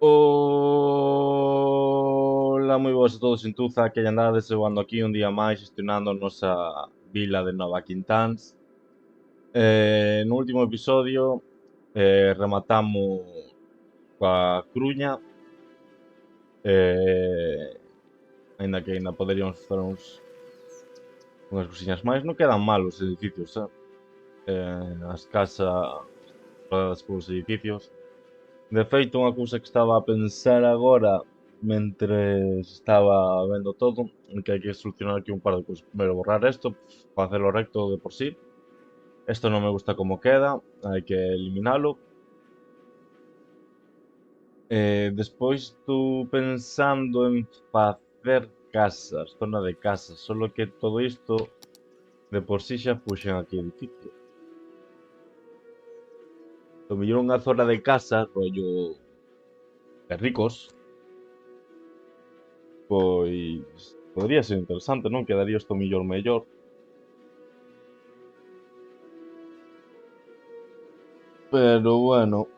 Ola, moi boas a todos, Xentuza, que andades, eu ando aquí un día máis gestionando a nosa vila de Nova Quintáns. No último episodio rematamos coa Cruña, eh, aínda que aínda poderíamos facer unhas cousiñas máis. Non quedan mal os edificios, as casas rodeadas polos edificios. De feito, unha cousa que estaba a pensar agora mentres estaba vendo todo, que hai que solucionar aquí un par de cousas. Primeiro, borrar isto, facelo recto de por sí. Isto non me gusta como queda, hai que eliminalo. Despois estou pensando en facer casas, zona de casas, solo que todo isto de por sí xa puxen aquí edificios. Do mellor unha zona de casas, rollo de ricos, pois podría ser interesante, non? Quedaría isto mellor. Pero bueno,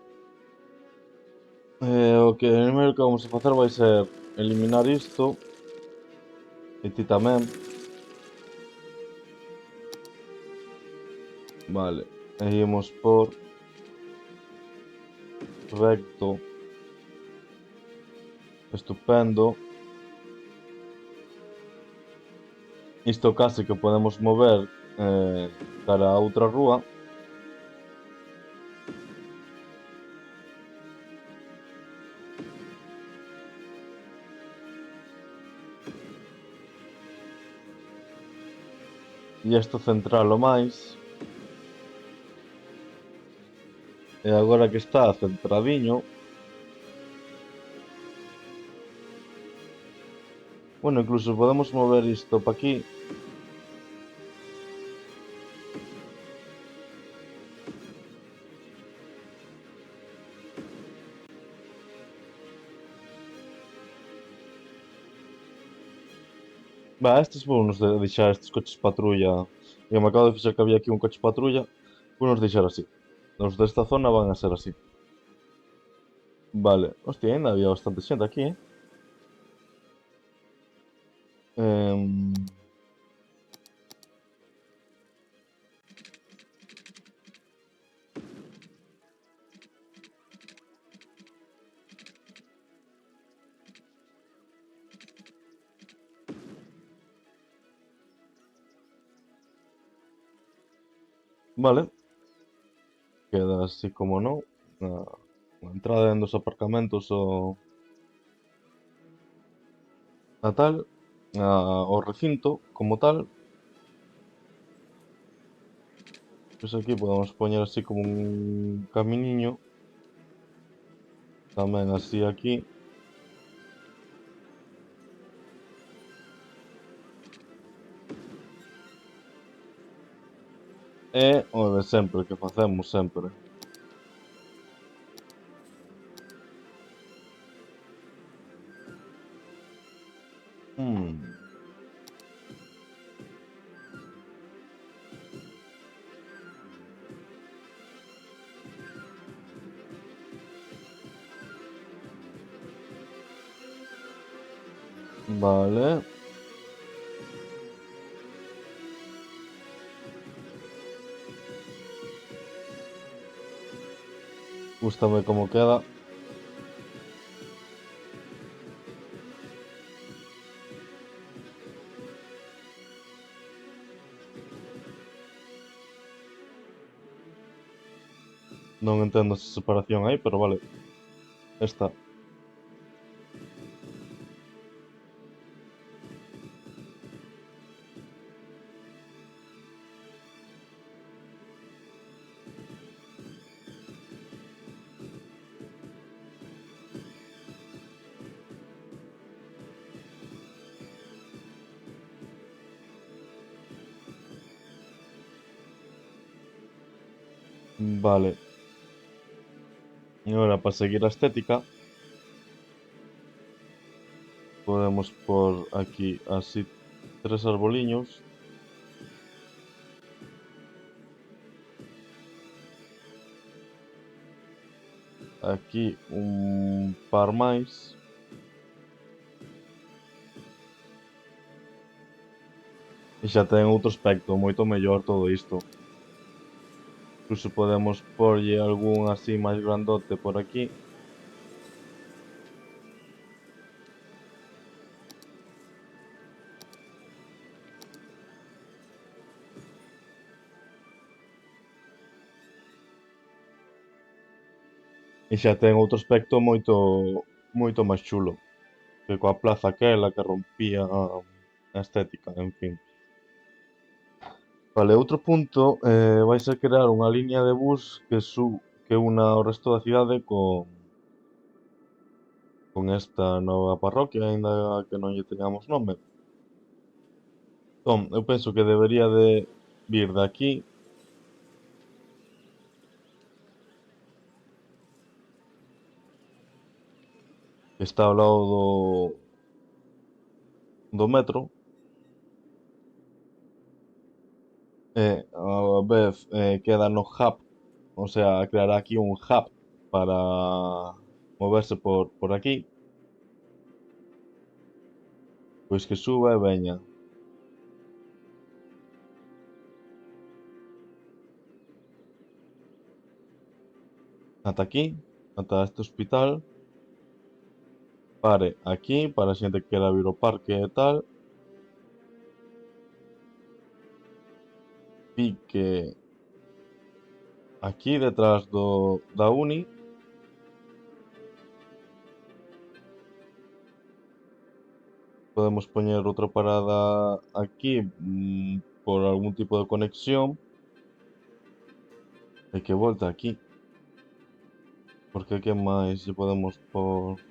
o que primeiro que vamos a facer vai ser eliminar isto e ti tamén. Vale, e imos por recto. Estupendo. Isto case que podemos mover cara a outra rúa. E isto centralo máis. E agora que está centradiño. Bueno, incluso podemos mover isto para aquí. Va, estes vou nos deixar estes coches patrulla. E me acabo de fixar que había aquí un coche patrulla. Vou nos deixar así. Os desta zona van a ser así. Vale. Hostia, ainda había bastante xente aquí, eh? Em, Vale. Queda así como non. A entrada en dos aparcamentos a tal. O recinto como tal. Pois aquí podemos poñer así como un caminiño. Tamén así aquí. E o de sempre, que facemos sempre. Hmm, Vale. Gústame como queda. Non entendo esa separación aí, pero vale. Está. Vale. E agora, para seguir a estética, podemos por aquí así 3 arboliños. aquí un par máis. E xa ten outro aspecto moito mellor todo isto. Incluso podemos porlle algún así máis grandote por aquí. E xa ten outro aspecto moito máis chulo. Que coa plaza aquela que rompía a estética, en fin. Vale, outro punto vai ser crear unha liña de bus que una o resto da cidade con esta nova parroquia, aínda que non lle teñamos nome. Entón, eu penso que debería de vir de aquí que está ao lado do metro e a vez queda no hub, o sea, creará aquí un hub para moverse por aquí, pois que suba e veña ata aquí, ata este hospital, pare aquí para a xente que quera vir ao parque e tal, pique aquí detrás da uni. Podemos poñer outra parada aquí por algún tipo de conexión e que volta aquí. Porque que máis lle podemos por...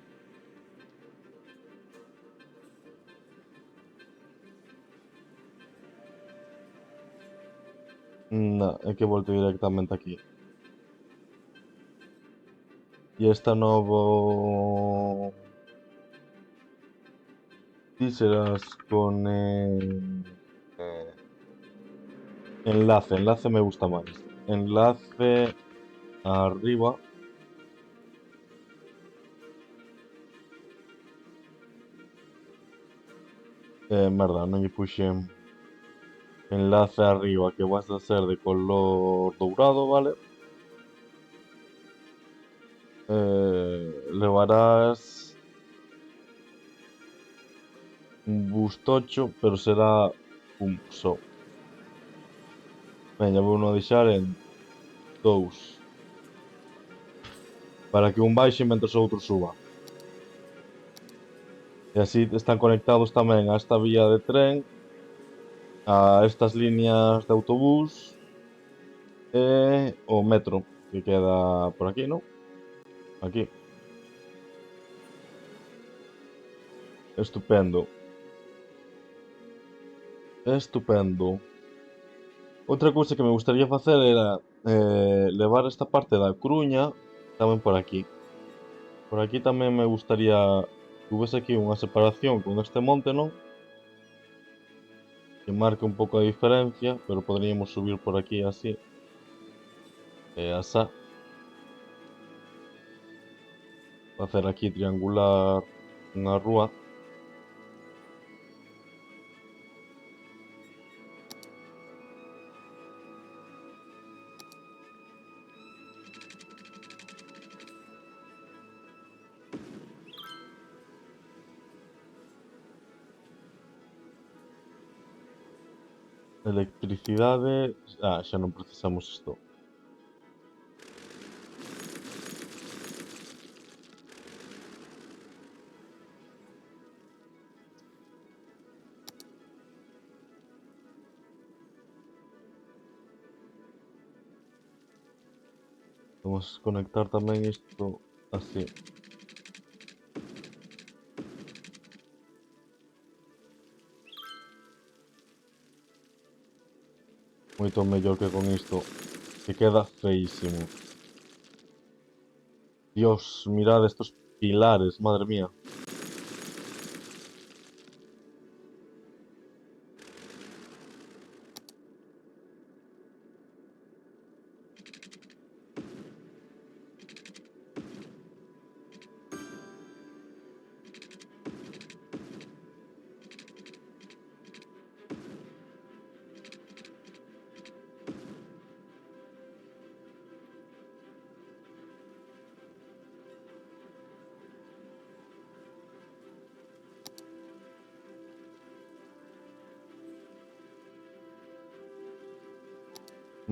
Non, é que volte directamente aquí. E esta novo... Ti serás con... enlace me gusta máis. Enlace arriba. Merda, non lle puxen enlace arriba que vas a ser de color dourado, vale? Levarás un bustocho, pero será un só. Veña, vou non deixar en 2. Para que un baixe mentres o outro suba. E así están conectados tamén a esta vía de tren, a estas líneas de autobús e o metro, que queda por aquí, non? Aquí. Estupendo. Estupendo. Outra cousa que me gustaría facer era levar esta parte da Coruña tamén por aquí. Por aquí tamén me gustaría que houvese aquí unha separación con este monte, non? Que marque un pouco a diferencia, pero poderíamos subir por aquí así. E asá. Facer aquí triangular unha rúa. Electricidade... xa non precisamos isto. Vamos conectar tamén isto así. Moito mellor que con isto, que queda feísimo. Dios, mirad estos pilares, madre mía.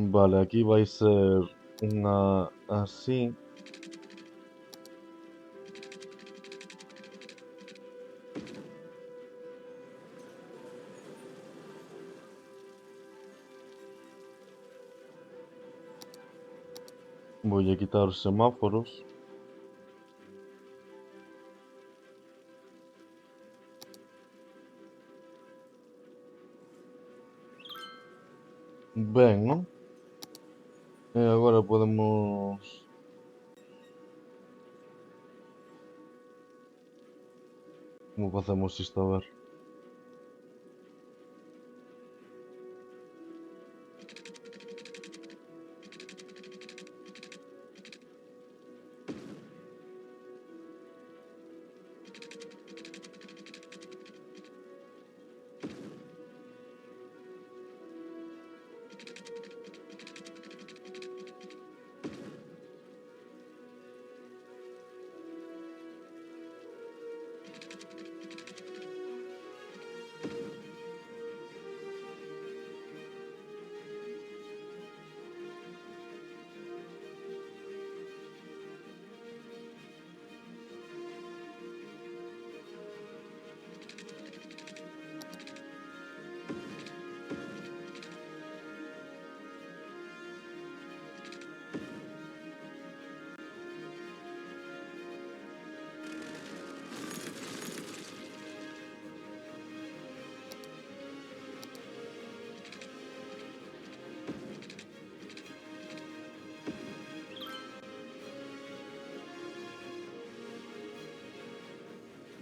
Vale, aquí vai ser unha así. Voy a quitar os semáforos. Ben, non? E agora podemos... Como facemos isto a ver?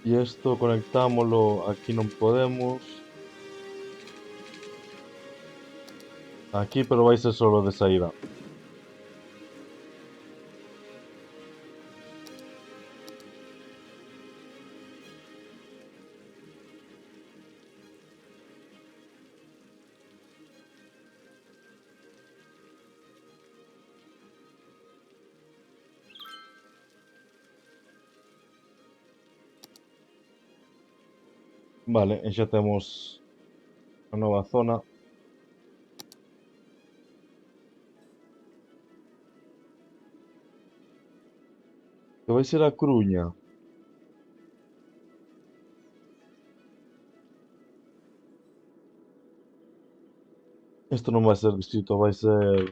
E isto conectámolo, aquí non podemos. Aquí, pero vai ser solo de saída. Vale, e xa temos a nova zona. Que vai ser a Coruña. Isto non vai ser distrito, vai ser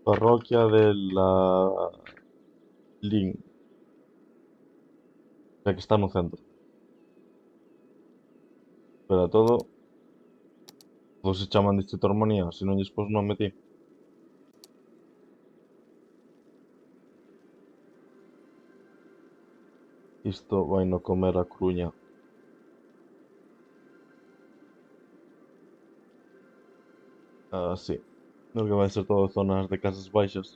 parroquia de la Lin. O sea, que está no centro. Pero todo se chaman distrito Armonía, se non lles pos nome ti. Isto vai no comer a Coruña. Así. Porque vai ser todo zonas de casas baixas.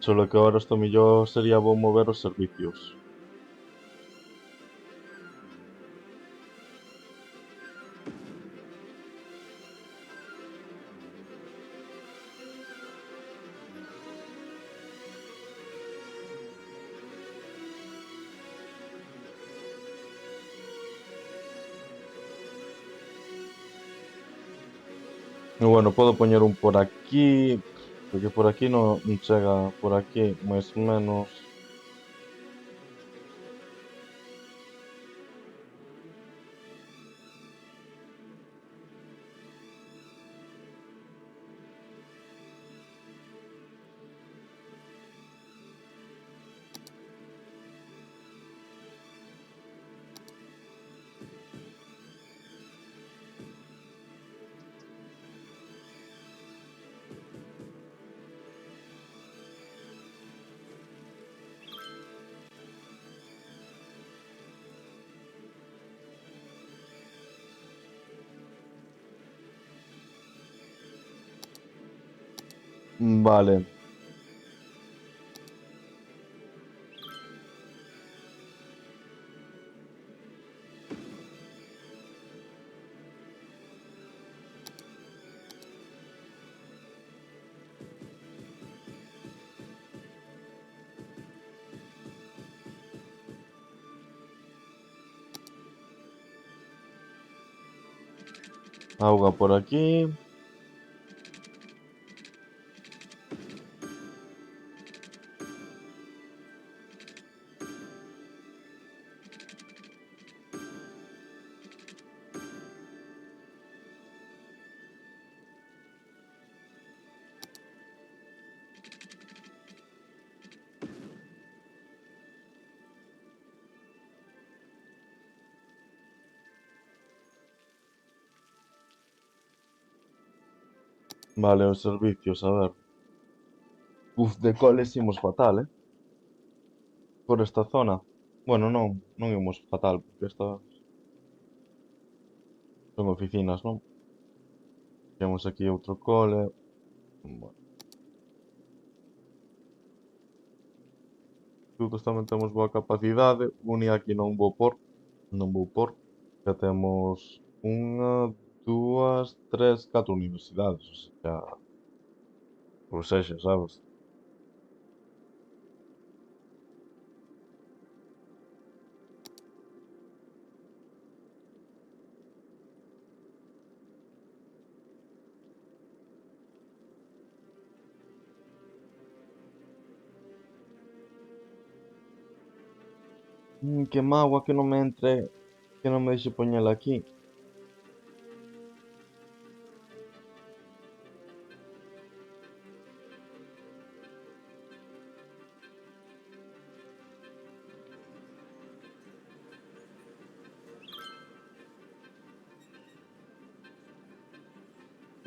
Solo que ahora isto mellor sería bo mover os servicios. E bueno, podo poñer un por aquí, porque por aquí non chega por aquí, máis ou menos. Vale. Auga por aquí. Vale, os servicios, a ver. Uf, de coles imos fatal, por esta zona. Bueno, non imos fatal, porque estas son oficinas, non? Temos aquí outro cole. Bueno, institutos tamén temos boa capacidade. Uni aquí non vou por. Non vou por. Já temos unha, dúas, tres, catro universidades. O sea, ou sexa, sabes? Que mágoa que non me entre, que non me deixe poñela aquí.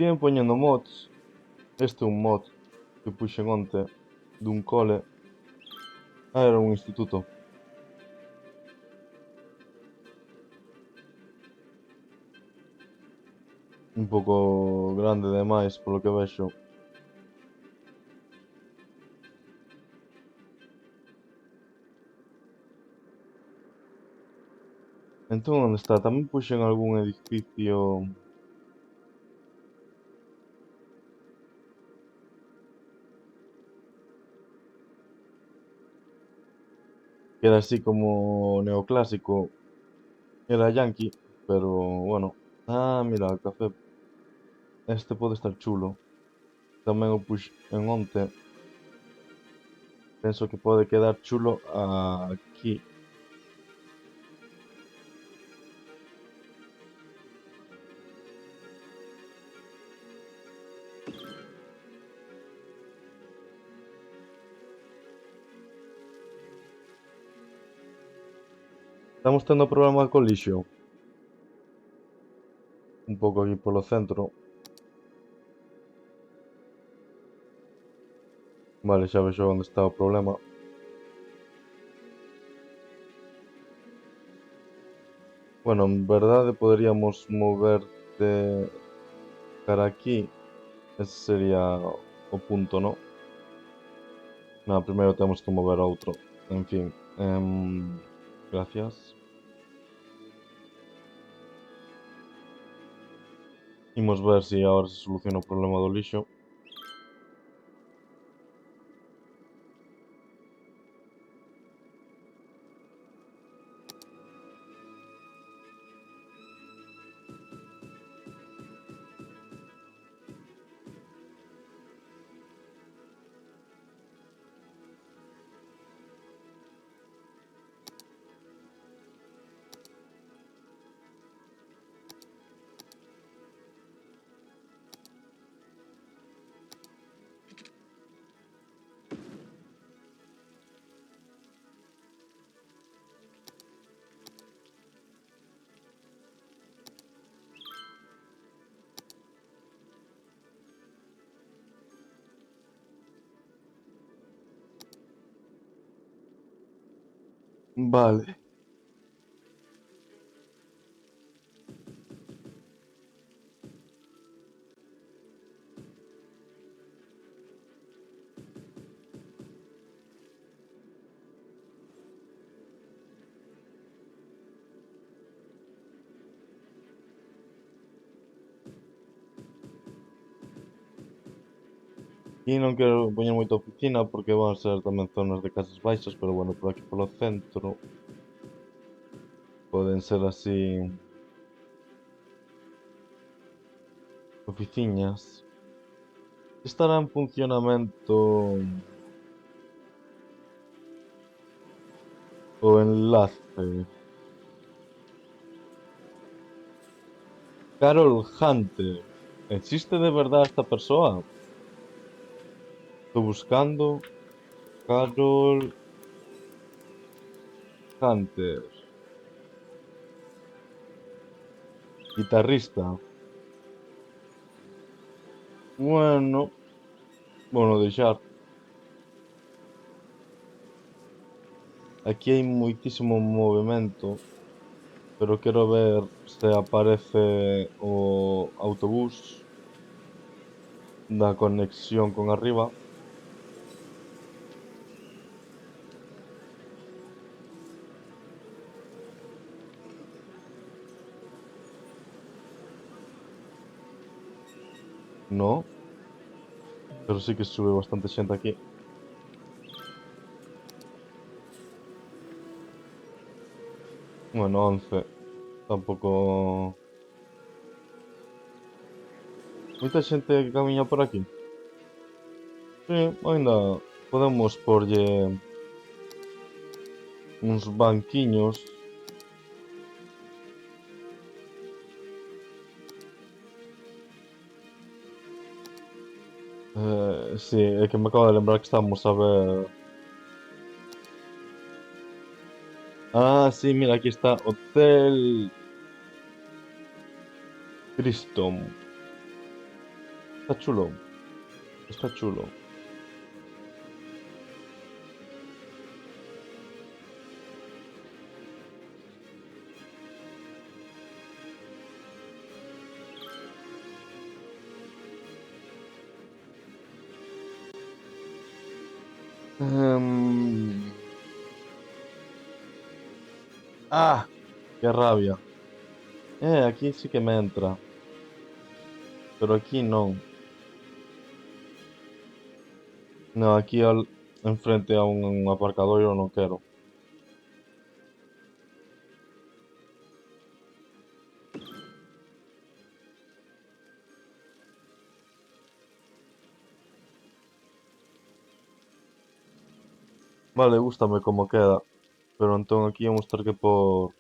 Siguen poñendo mods. Este é un mod que puxen onte dun cole. Ah, era un instituto. Un pouco grande demais, polo que vexo. Entón, onde está? Tamén puxen algún edificio... que era así como neoclásico. Era yankee, pero bueno. Ah, mira, o café. Este pode estar chulo. Tamén o puxen onte. Penso que pode quedar chulo aquí. Estamos tendo problema co lixo. Un pouco aquí polo centro. Vale, xa vexo onde está o problema. Bueno, en verdade poderíamos moverte cara aquí. Ese sería o punto, ¿no? No, primeiro temos que mover outro. En fin. Gracias. Imos ver se agora se soluciona o problema do lixo. Vale. Aquí non quero poñer moita oficina porque van ser tamén zonas de casas baixas, pero bueno, por aquí polo centro poden ser así Oficinas. Estará en funcionamento o enlace. Carol Hunter. ¿Existe de verdad esta persona? Estoy buscando Carol Hunter. Guitarrista. Bueno, deixar. Aquí hai moitísimo movimento, pero quero ver se aparece o autobús da conexión con arriba. No, pero sí que sube bastante xente aquí. Bueno, 11. Tampouco... Moita xente que camiña por aquí. Sí, ainda podemos porlle uns banquiños. Sí, é que me acabo de lembrar que estamos a ver... Ah, sí, mira, aquí está. Hotel Cristom. Está chulo. Está chulo. Em, Ah, qué rabia. Aquí sí que me entra. Pero aquí no. No, aquí enfrente a un aparcador yo no quiero. Vale, gústame como queda. Pero entonces aquí vamos a estar que por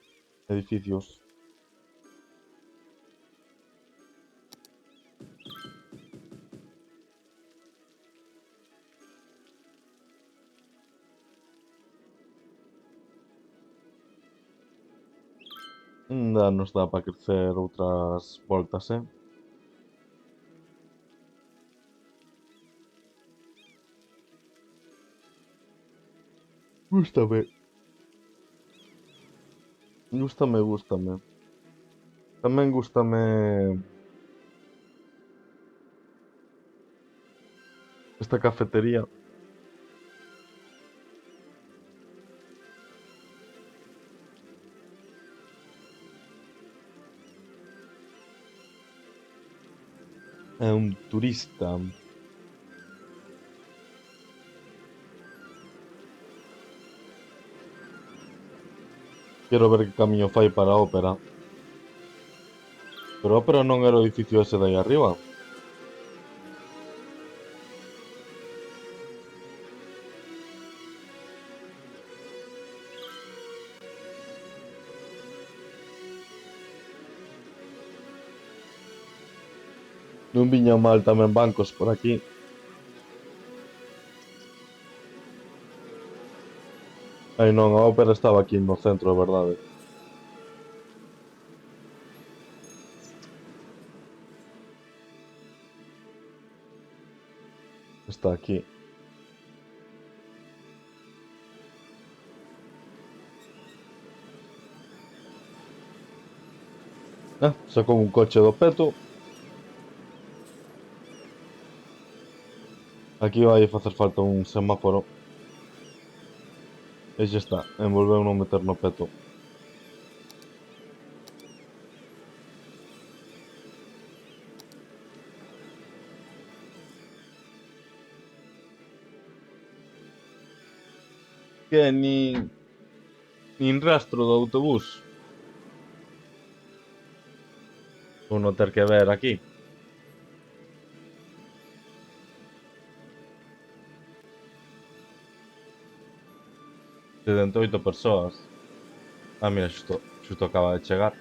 edificios. Nos dá para crecer outras voltas, eh? Gústame. Gústame. Tamén gústame esta cafetería. É un turista. Quero ver que camiño fai para a ópera. Pero a ópera non era o edificio ese de aí arriba. Non viña mal tamén bancos por aquí. Ai non, a ópera estaba aquí no centro, verdade. Está aquí. Sacou un coche do peto. Aquí vai facer falta un semáforo. E xa está, envolveu non meter no peto. Que nin rastro do autobús. Vou non ter que ver aquí. 78 persoas. Ah, mira, xusto acaba de chegar.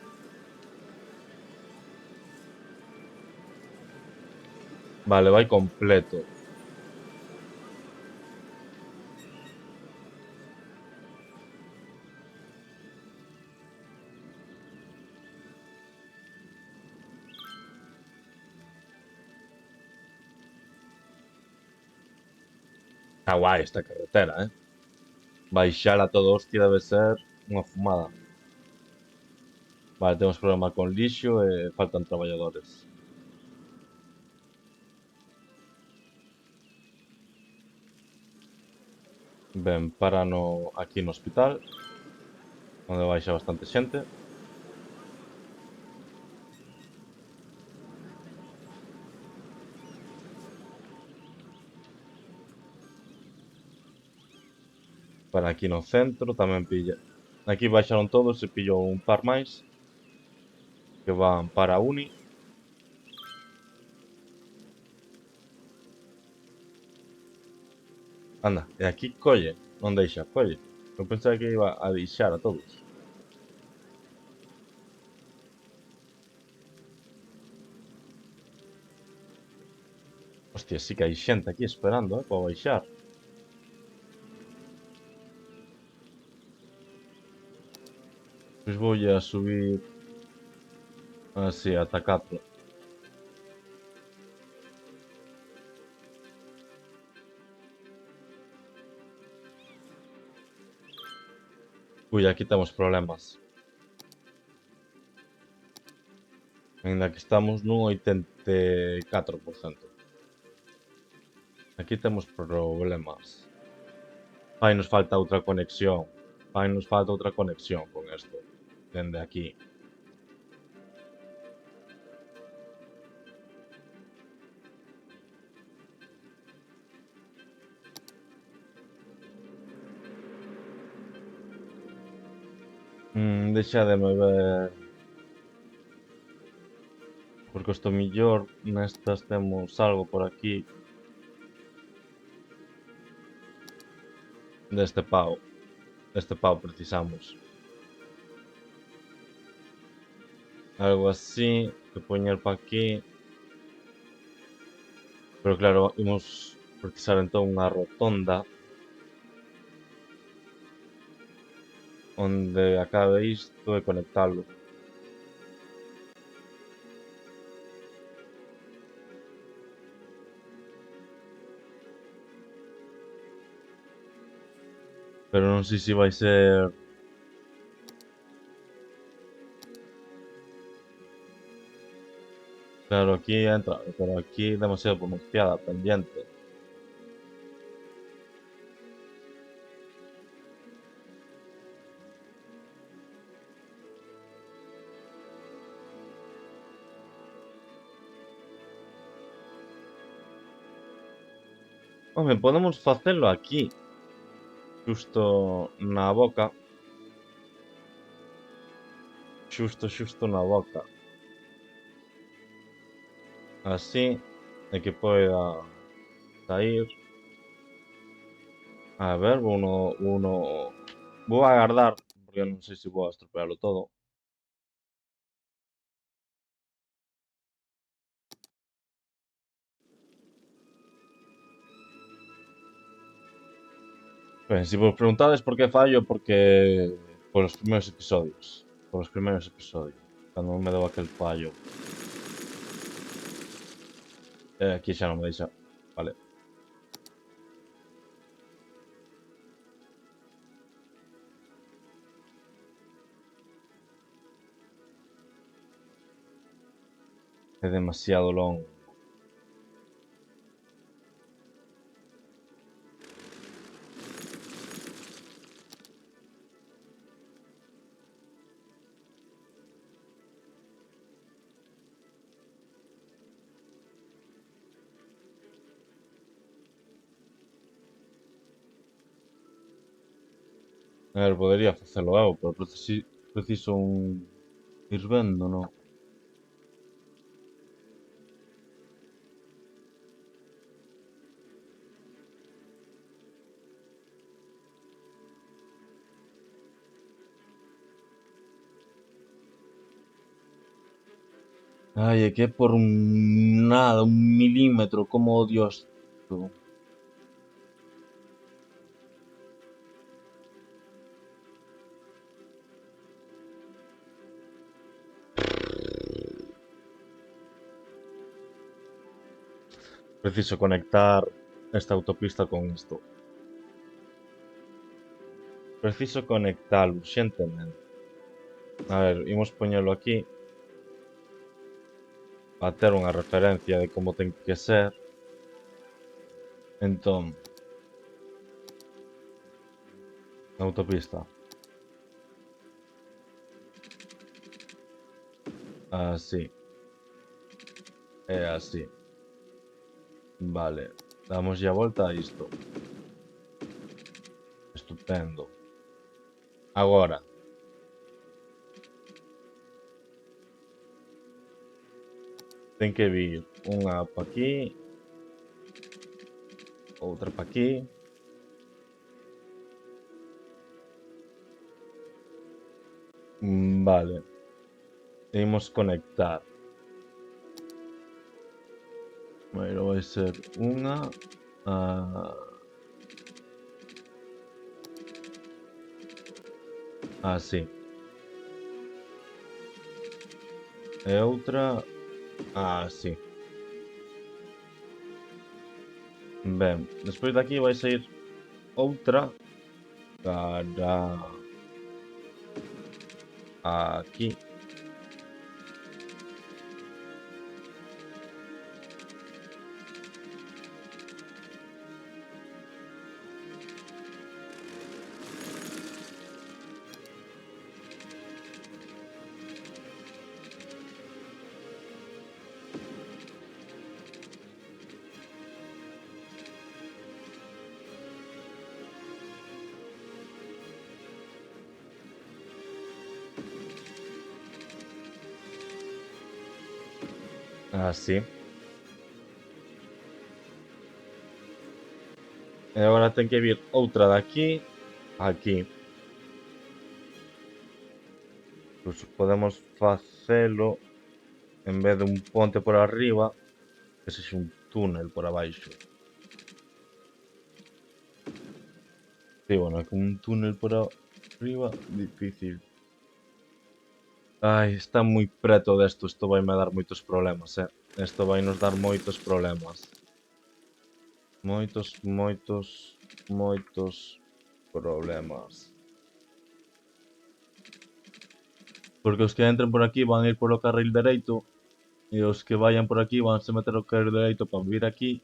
Vale, vai completo. Está guai esta carretera, eh. Baixar a todo hostia debe ser unha fumada. Vale, temos problema con lixo e faltan traballadores. Ben, para aquí no hospital, onde baixa bastante xente. Para aquí no centro tamén pilla. Aquí baixaron todos e pillou un par máis que van para a uni. Anda, e aquí colle, non deixa, colle. Eu pensaba que iba a deixar a todos. Hostia, sí que hai xente aquí esperando, para baixar. Pois voulle a subir así ata 4. Ui, aquí temos problemas. Ainda que estamos nun 84%. Aquí temos problemas. Fai nos falta outra conexión. Fai nos falta outra conexión con isto. Dende aquí. Deixa de me ver. Porque isto millor nestas temos algo por aquí. Deste pau. Deste pau precisamos. Algo así. Que poñer para aquí. Pero claro, imos precisar entón unha rotonda onde acabe isto e conectalo. Pero non sei se vai ser. Claro, aquí entra, pero aquí demasiado pronunciada, pendiente. Home, podemos facelo aquí. Xusto na boca. Xusto na boca. Así, de que poida sair. A ver, vou agardar, porque non sei se vou a estropearlo todo. Ben, se vos preguntades por que fallo, porque polos primeiros episodios. Polos primeiros episodios. Cando me deu aquel fallo. Aquí xa non me deixa. Vale. É demasiado longo. A ver, podería facelo eu, pero preciso ir vendo, non? Ai, é que é por nada, un milímetro, como odio isto. Preciso conectar esta autopista con isto. Preciso conectalo urxentemente. A ver, imos poñelo aquí para ter unha referencia de como ten que ser. Entón, autopista. Así. É así. Vale. Damos a volta a isto. Estupendo. Agora. Ten que vir unha pa aquí. Outra pa aquí. Vale. Imos conectar. Primeiro vai ser unha. Así. E outra. Así. Ben, despois de aquí vai sair outra para aquí. Así. E agora ten que vir outra de aquí a aquí. Pois podemos facelo en vez de un ponte por arriba, que sexa un túnel por abaixo. Sí, bueno, é como un túnel por arriba, difícil. Ai, está moi preto desto, isto vai me dar moitos problemas, Isto vai nos dar moitos problemas. Moitos, moitos, moitos problemas. Porque os que entren por aquí van a ir polo carril dereito e os que vayan por aquí van se meter o carril dereito para vir aquí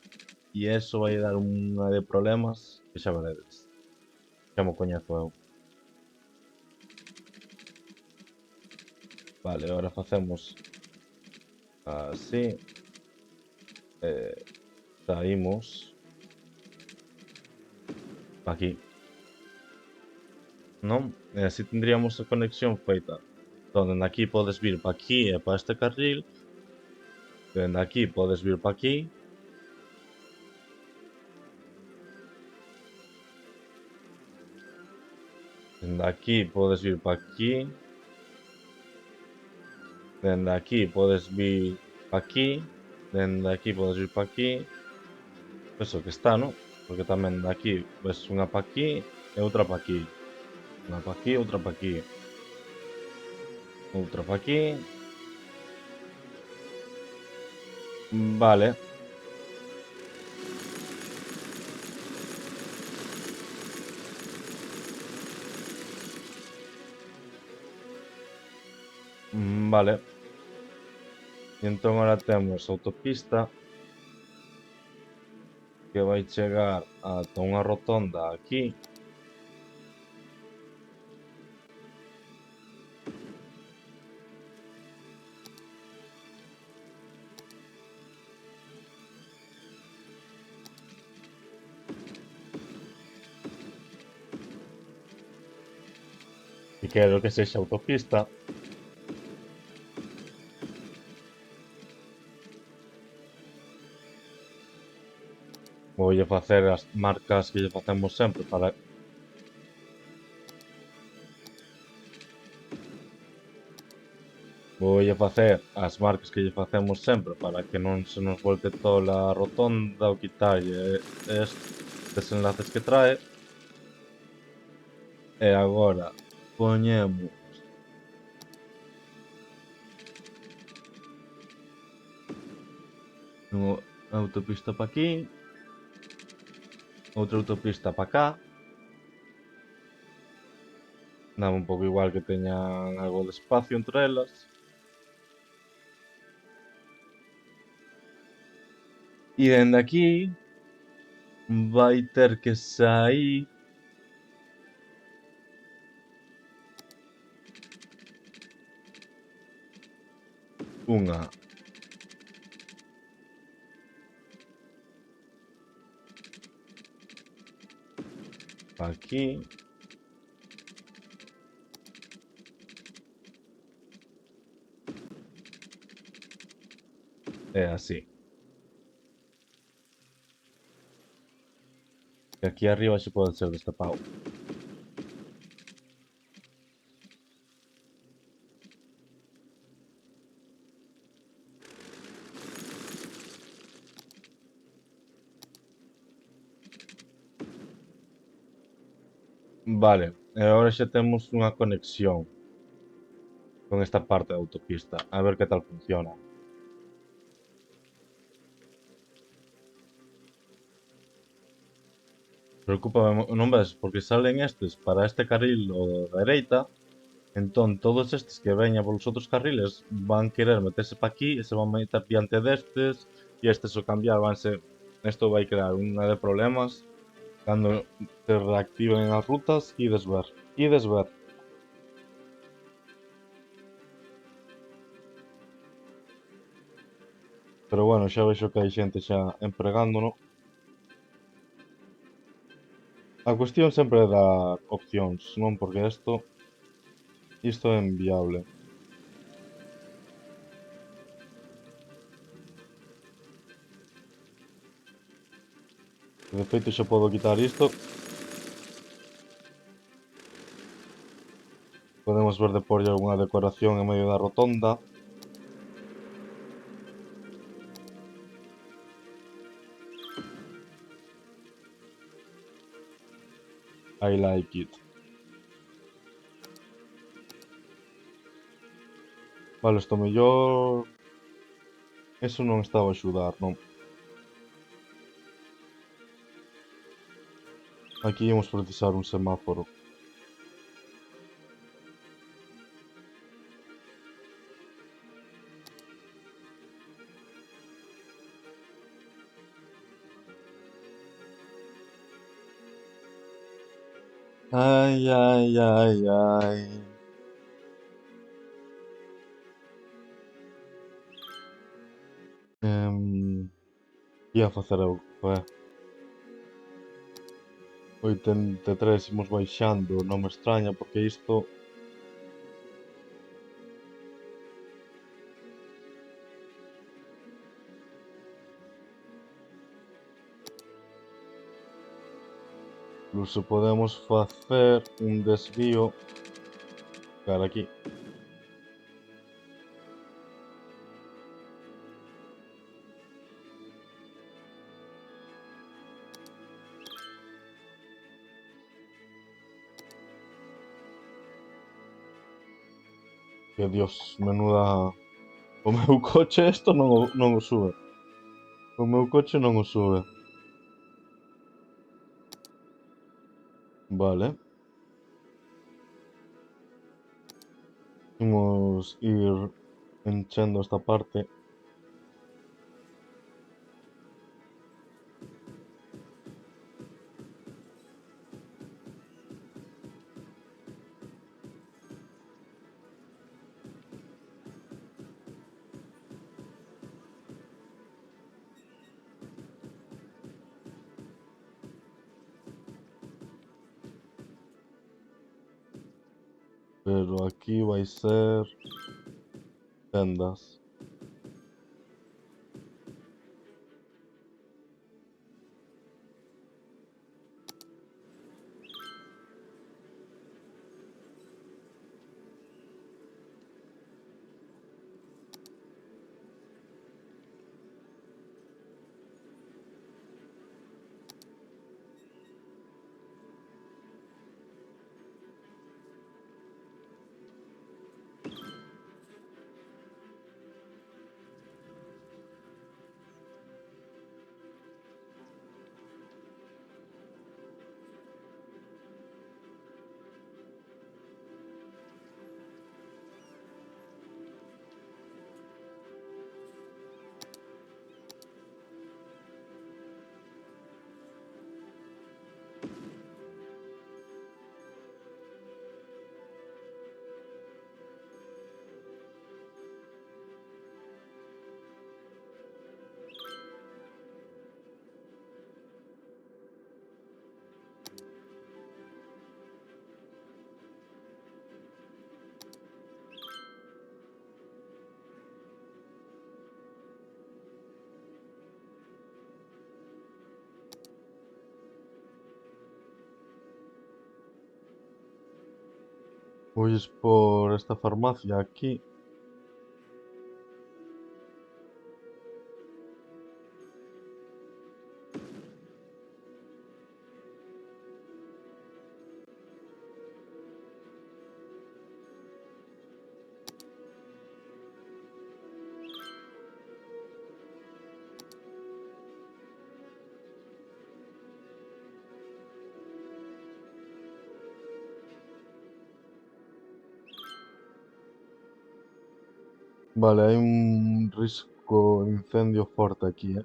e eso vai dar unha de problemas que xa veredes. Xa mo coñezo eu. Vale, agora facemos así. Saímos aquí. Non? E así tendríamos a conexión feita. Entón, dende aquí podes vir para aquí e para este carril. Dende aquí podes vir para aquí. Dende aquí podes vir para aquí. Dende aquí podes vir para aquí. Dende aquí podes vir para aquí. Eso que está, non? Porque tamén de aquí ves unha para aquí e outra para aquí. Unha para aquí, outra para aquí. Outra para aquí. Vale. Vale. E entón agora temos autopista que vai chegar ata unha rotonda aquí. E quero que sexa autopista. Voulle facer as marcas que lle facemos sempre para Voulle facer as marcas que lle facemos sempre para que non se nos volte tola a rotonda ou quitalle estes enlaces que trae. E agora poñemos unha autopista para aquí, outra autopista para cá. Dame un pouco igual que teñan algo de espacio entre elas. E dende aquí vai ter que sair unha pa aquí e así. E aquí arriba xe pode ser destapado. Vale, e agora xa temos unha conexión con esta parte da autopista. A ver que tal funciona. Preocúpame, non ves? Porque salen estes para este carril o da dereita. Entón, todos estes que veñan polos outros carriles van querer meterse pa aquí e se van meter diante destes e estes ao cambiar vanse... Isto vai crear unha de problemas cando se reactiven as rutas. Ides ver, ides ver. Pero bueno, xa vexo que hai xente xa empregándono. A cuestión sempre é dar opcións, non? Porque isto é inviable. De feito xa podo quitar isto. Podemos ver de porlle algunha decoración en medio da rotonda. I like it. Vale, isto mellor... Eso non estaba a axudar, non? Aquí íamos precisar un semáforo. Ai, ai, ai, ai. Ia facer eu, 83 imos baixando, non me extraña porque isto... Incluso podemos facer un desvío cara aquí. Que Dios, menuda... O meu coche isto non o sube. O meu coche non o sube. Vale. Imos ir enchendo esta parte. Pero aquí vai ser... tendas. Huyes por esta farmacia aquí. Vale, hay un riesgo de incendio fuerte aquí, ¿eh?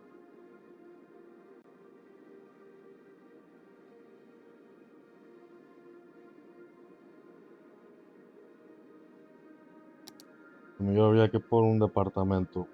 Yo habría que por un departamento.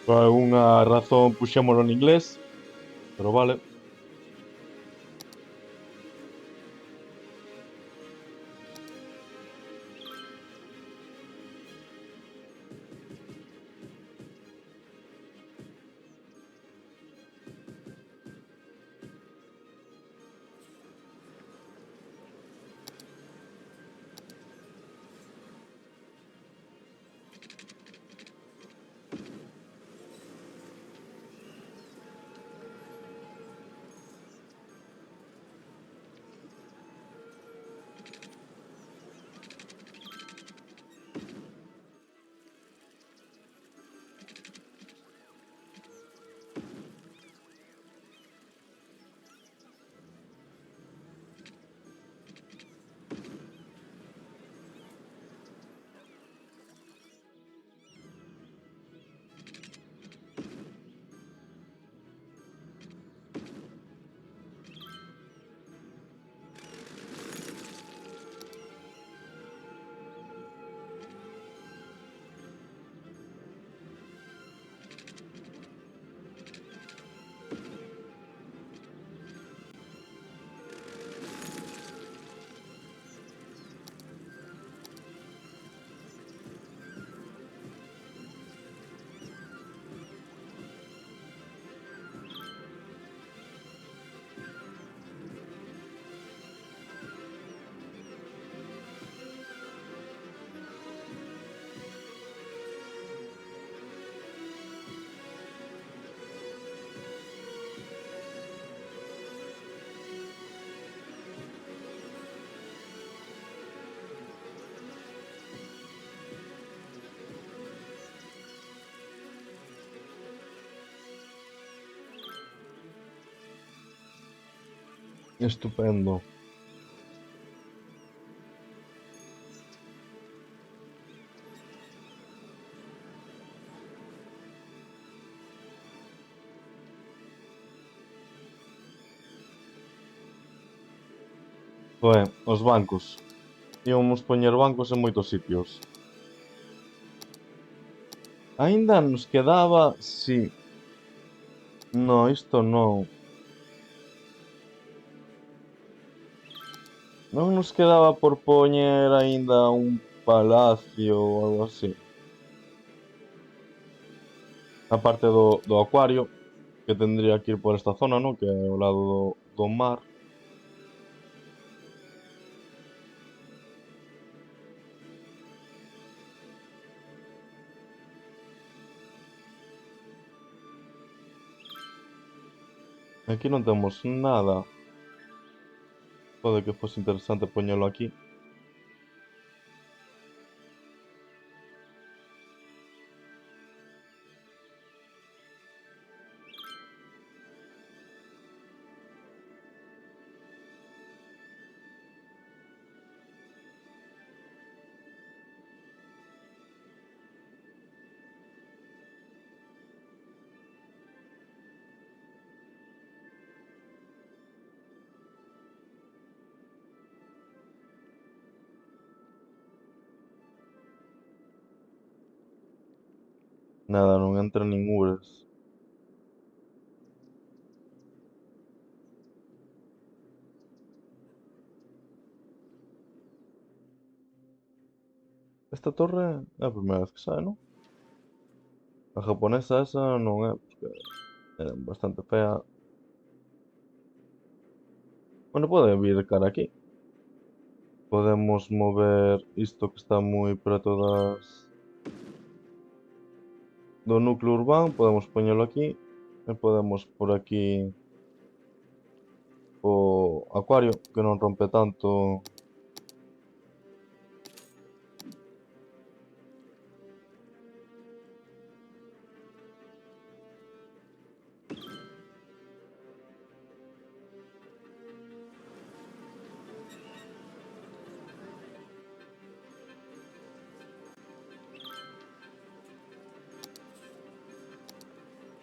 Por alguna razón puxémoslo en inglés, pero vale. Estupendo. Os bancos. Íbamos poñer bancos en moitos sitios. Aínda nos quedaba... Sí. No, isto non. Non nos quedaba por poñer aínda un palacio ou algo así. Aparte do acuario, que tendría que ir por esta zona, ¿no? Que é ao lado do mar. Aquí non temos nada. Pode que fose interesante poñelo aquí. Nada, non entra nin ures. Esta torre é a primeira vez que sae, non? A japonesa esa non é, porque é bastante fea. Bueno, pode vir cara aquí. Podemos mover isto que está moi preto do núcleo urbano, podemos poñelo aquí e podemos por aquí o acuario que non rompe tanto.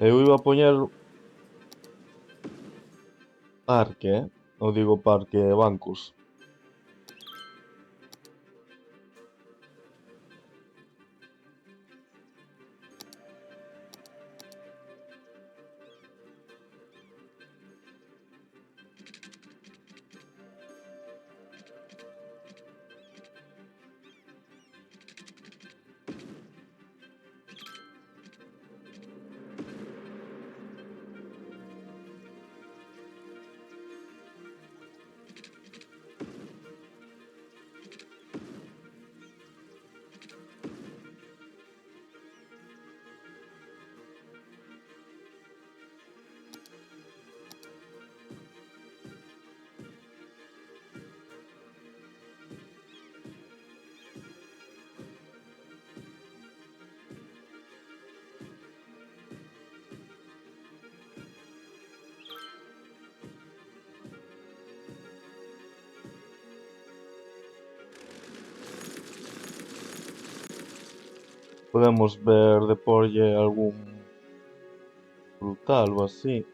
Eu iba a poñer parque, ou digo parque, bancos. Podemos ver de porlle algún frutal ou así.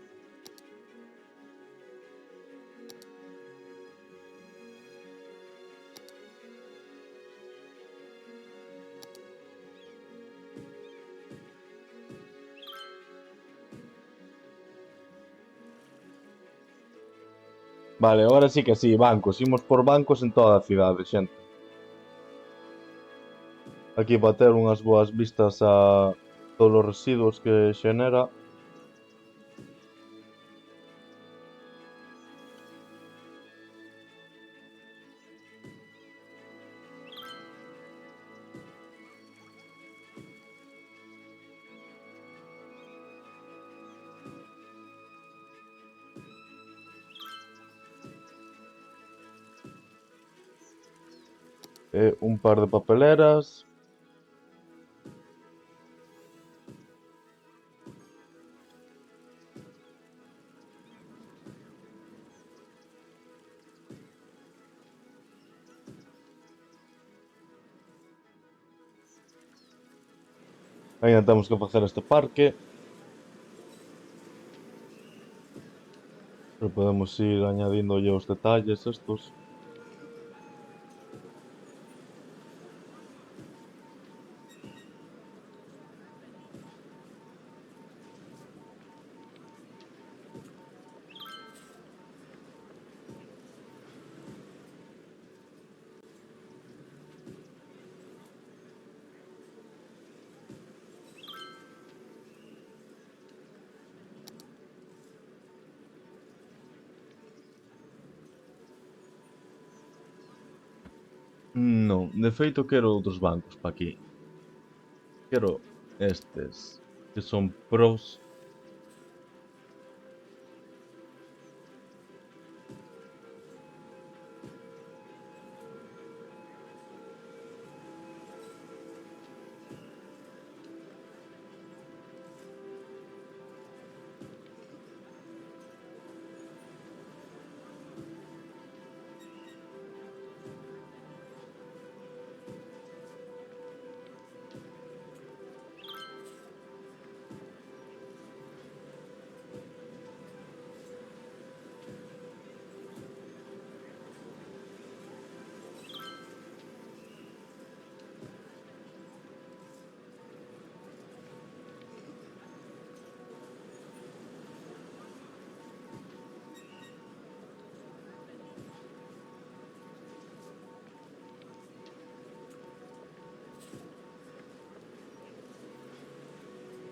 Vale, agora sí que sí, bancos. Imos por bancos en toda a cidade, xente. Aquí para ter unhas boas vistas a todos os residuos que xenera. Un par de papeleras. Ainda temos que facer este parque. Pero podemos ir añadíndolle os detalles estos. Non, de feito quero outros bancos para aquí. Quero estes, que son pros.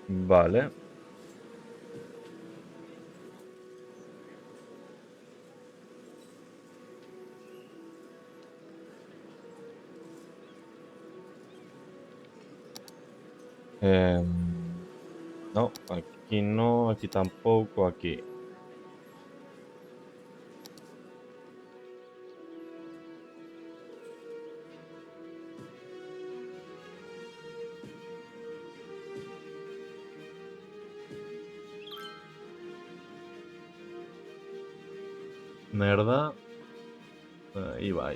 Vale. No, aquí no, aquí tampoco, aquí. Merda. Ahí va.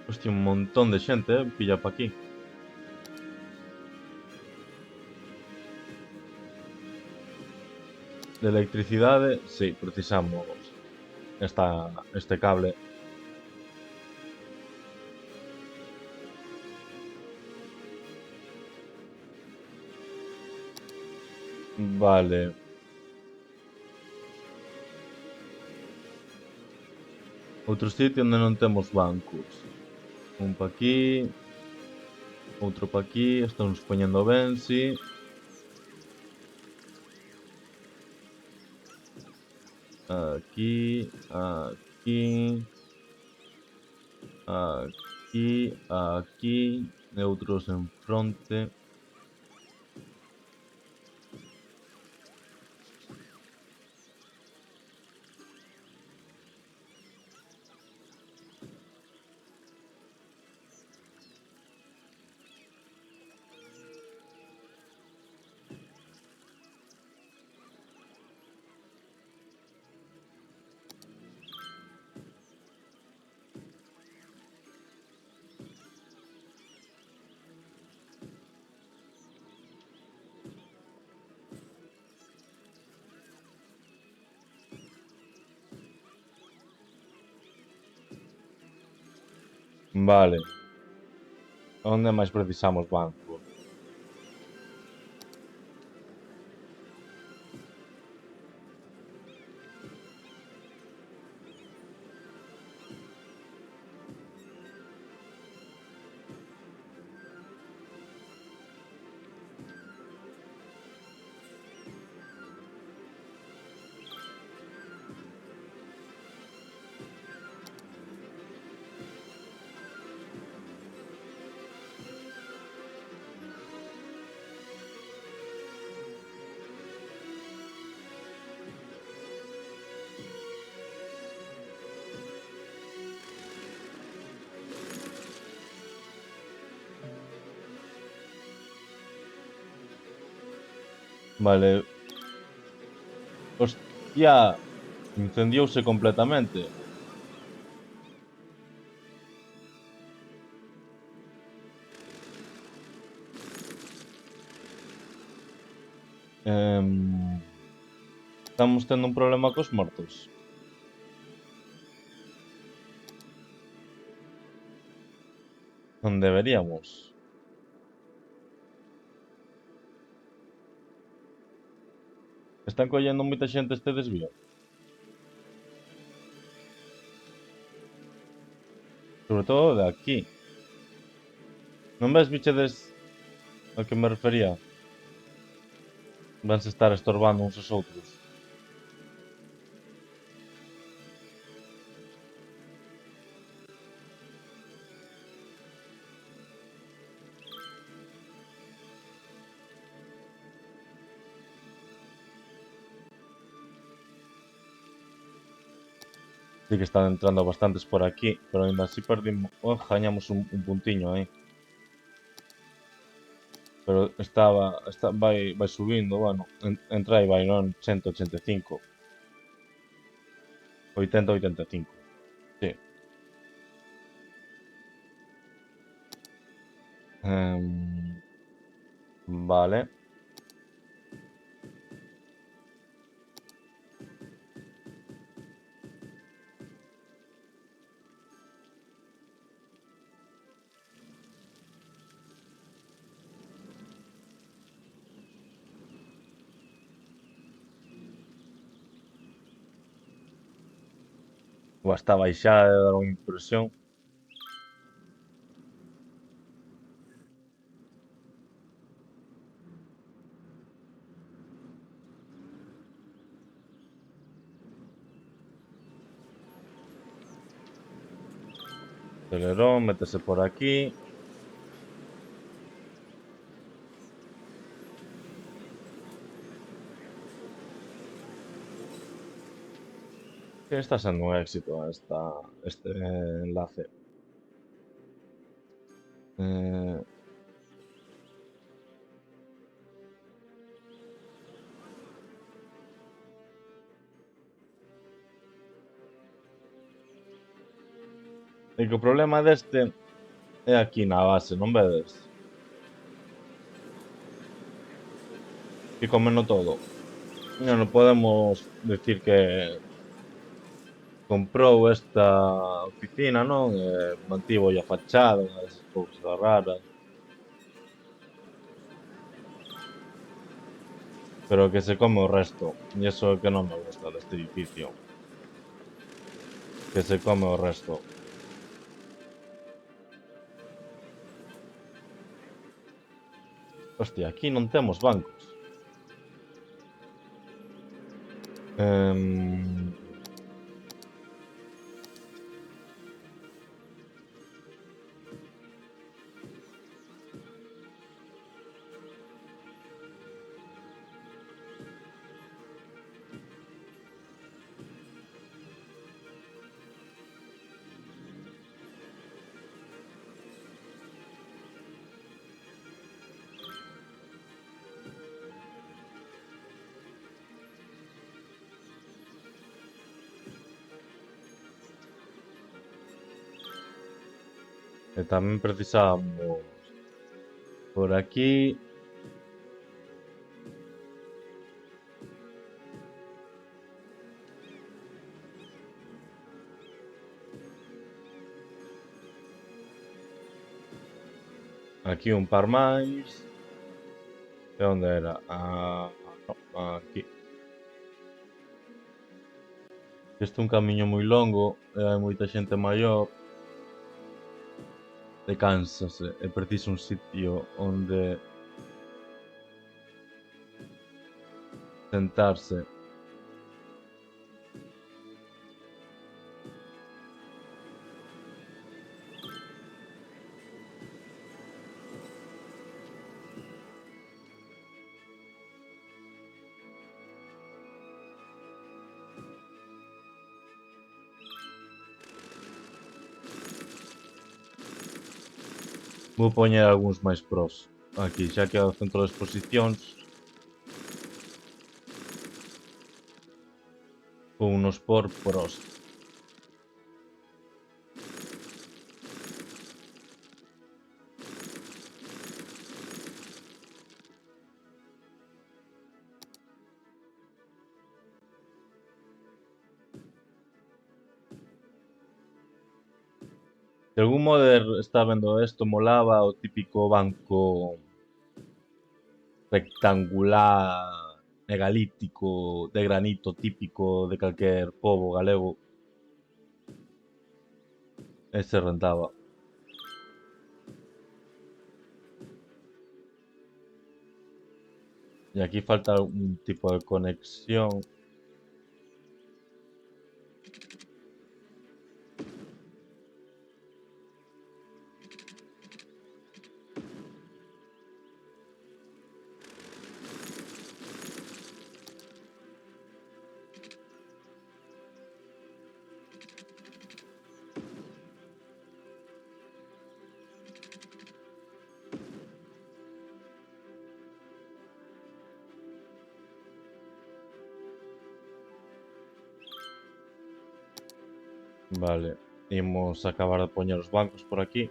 Hostia, un montón de xente, pilla pa aquí. De electricidade, sí, precisamos este cable. Vale. Outro sitio onde non temos bancos. Un pa aquí, outro pa aquí, estamos poñendo ben, sí. Aquí, aquí, aquí, aquí, e outros en fronte. Vale. Onde máis precisamos banco? Vale. Hostia, incendiouse completamente. Em, Estamos tendo un problema cos mortos. Non deberíamos. Están collendo moita xente este desvío. Sobre todo de aquí. Non ves, bichedes, a que me refería? Vanse estar estorbando uns aos outros. Sí que están entrando bastantes por aquí, pero ainda así perdimos... Oh, gañamos un puntiño aí. Pero vai subindo, bueno, entra aí vai, non? 185. 80-85. Sí. Em, vale. Basta baixar e dar unha impresión. Acelerón, métese por aquí. Que está sendo un éxito este enlace. Eh, e que o problema deste é aquí na base, non vedes? Que comeno todo. Non podemos decir que comprou esta oficina, non? Mantivo a fachada, esas cousas raras. Pero que se come o resto. E iso é que non me gusta deste edificio. Que se come o resto. Hostia, aquí non temos bancos. Em, e tamén precisamos por aquí. Aquí un par máis. E onde era? No, aquí. Este é un camiño moi longo e hai moita xente maior e cánsase e precisa un sitio onde sentarse. Vou poñer algúns máis pros aquí, xa que é o centro de exposicións. Vou unos por pros. Se algún modder está vendo isto, molaba o típico banco rectangular, megalítico, de granito típico de calquer pobo galego. Ese rentaba. E aquí falta un tipo de conexión. Vale, imos acabar de poñer os bancos por aquí.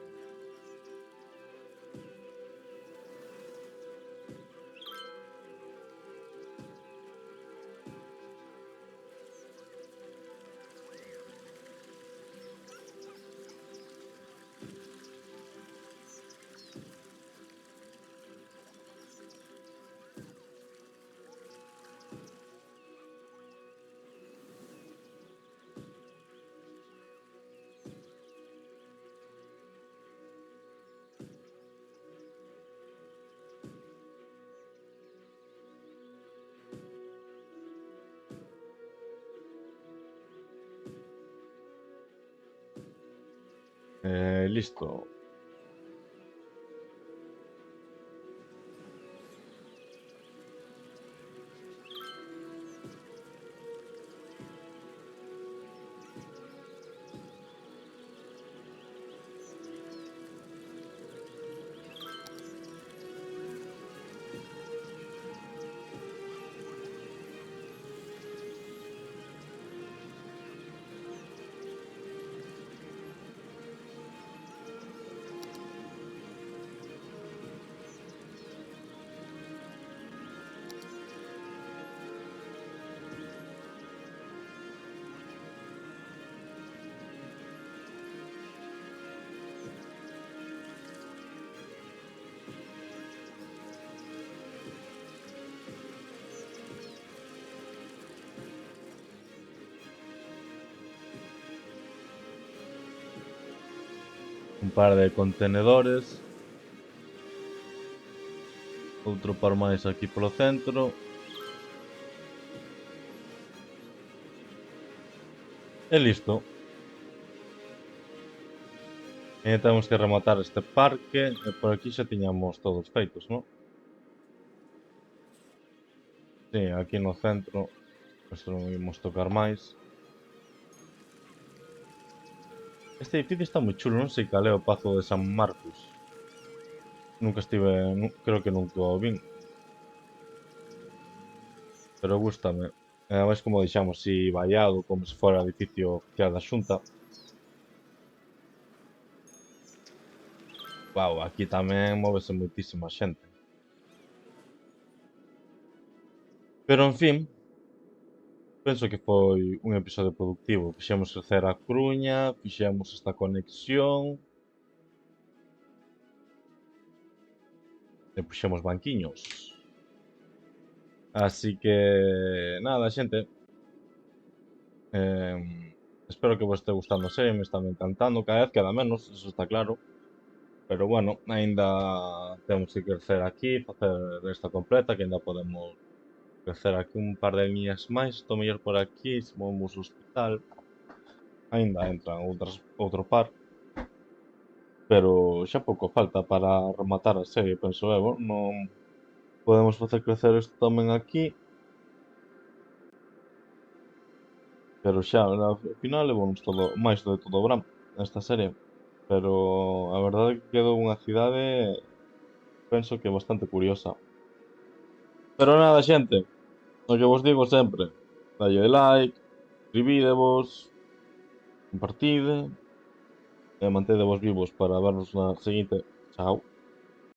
Listo. Un par de contenedores. Outro par máis aquí polo centro. E listo. E temos que rematar este parque. E por aquí xa tiñamos todos feitos, non? Sí, aquí no centro. Isto non imos tocar máis. Este edificio está moi chulo, non sei cal é o Pazo de San Marcos. Nunca estive, creo que nunca o vin. Pero gústame. E ademais, como deixamos así vallado, como se fora edificio oficial da Xunta. Wow, aquí tamén móvese moitísima xente. Pero, en fin, penso que foi un episodio productivo. Fixemos crecer a Coruña, fixemos esta conexión e puxemos banquiños. Así que, nada, xente. Espero que vos este gustando a serie, me está encantando. Cada vez queda menos, eso está claro. Pero bueno, aínda temos que crecer aquí, facer esta completa, que aínda podemos crecer aquí un par de líneas máis. Estou mellor por aquí, se movemos o hospital. Aínda entran outro par. Pero xa pouco falta para rematar a serie, penso eu. Non podemos facer crecer isto tamén aquí. Pero xa, ao final levonos todo, máis de todo o verán esta serie. Pero a verdade é que quedou unha cidade, penso que bastante curiosa. Pero nada, xente, o que vos digo sempre, dalle like, suscribídevos, compartide e mantedevos vivos para vernos na seguinte. Chao.